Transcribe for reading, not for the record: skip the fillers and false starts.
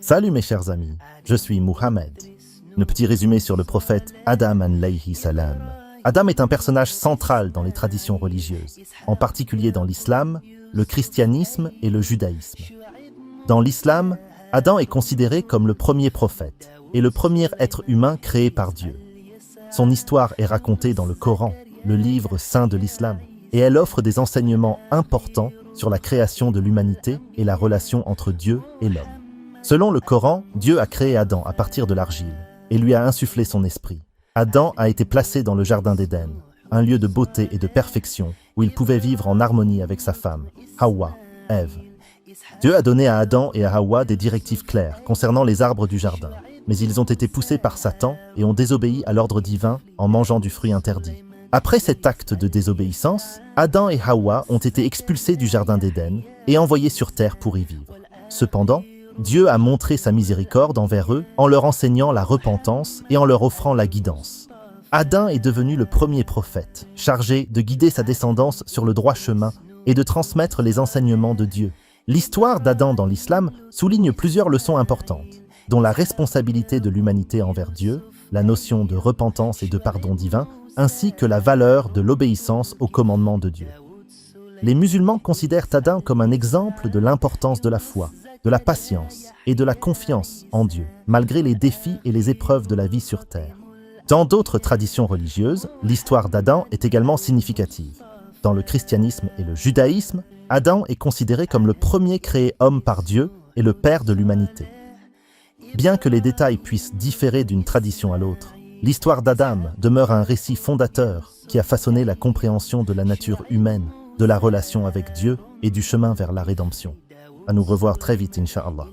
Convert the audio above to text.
Salut mes chers amis, je suis Muhammad. Le petit résumé sur le prophète Adam alayhi salam. Adam est un personnage central dans les traditions religieuses, en particulier dans l'islam, le christianisme et le judaïsme. Dans l'islam, Adam est considéré comme le premier prophète et le premier être humain créé par Dieu. Son histoire est racontée dans le Coran, le livre saint de l'islam, et elle offre des enseignements importants sur la création de l'humanité et la relation entre Dieu et l'homme. Selon le Coran, Dieu a créé Adam à partir de l'argile et lui a insufflé son esprit. Adam a été placé dans le jardin d'Éden, un lieu de beauté et de perfection où il pouvait vivre en harmonie avec sa femme, Hawa, Ève. Dieu a donné à Adam et à Hawa des directives claires concernant les arbres du jardin, mais ils ont été poussés par Satan et ont désobéi à l'ordre divin en mangeant du fruit interdit. Après cet acte de désobéissance, Adam et Hawa ont été expulsés du jardin d'Éden et envoyés sur terre pour y vivre. Cependant, Dieu a montré sa miséricorde envers eux en leur enseignant la repentance et en leur offrant la guidance. Adam est devenu le premier prophète, chargé de guider sa descendance sur le droit chemin et de transmettre les enseignements de Dieu. L'histoire d'Adam dans l'islam souligne plusieurs leçons importantes, dont la responsabilité de l'humanité envers Dieu, la notion de repentance et de pardon divin, ainsi que la valeur de l'obéissance aux commandements de Dieu. Les musulmans considèrent Adam comme un exemple de l'importance de la foi, de la patience et de la confiance en Dieu, malgré les défis et les épreuves de la vie sur terre. Dans d'autres traditions religieuses, l'histoire d'Adam est également significative. Dans le christianisme et le judaïsme, Adam est considéré comme le premier créé homme par Dieu et le père de l'humanité. Bien que les détails puissent différer d'une tradition à l'autre, l'histoire d'Adam demeure un récit fondateur qui a façonné la compréhension de la nature humaine, de la relation avec Dieu et du chemin vers la rédemption. À nous revoir très vite, Inch'Allah.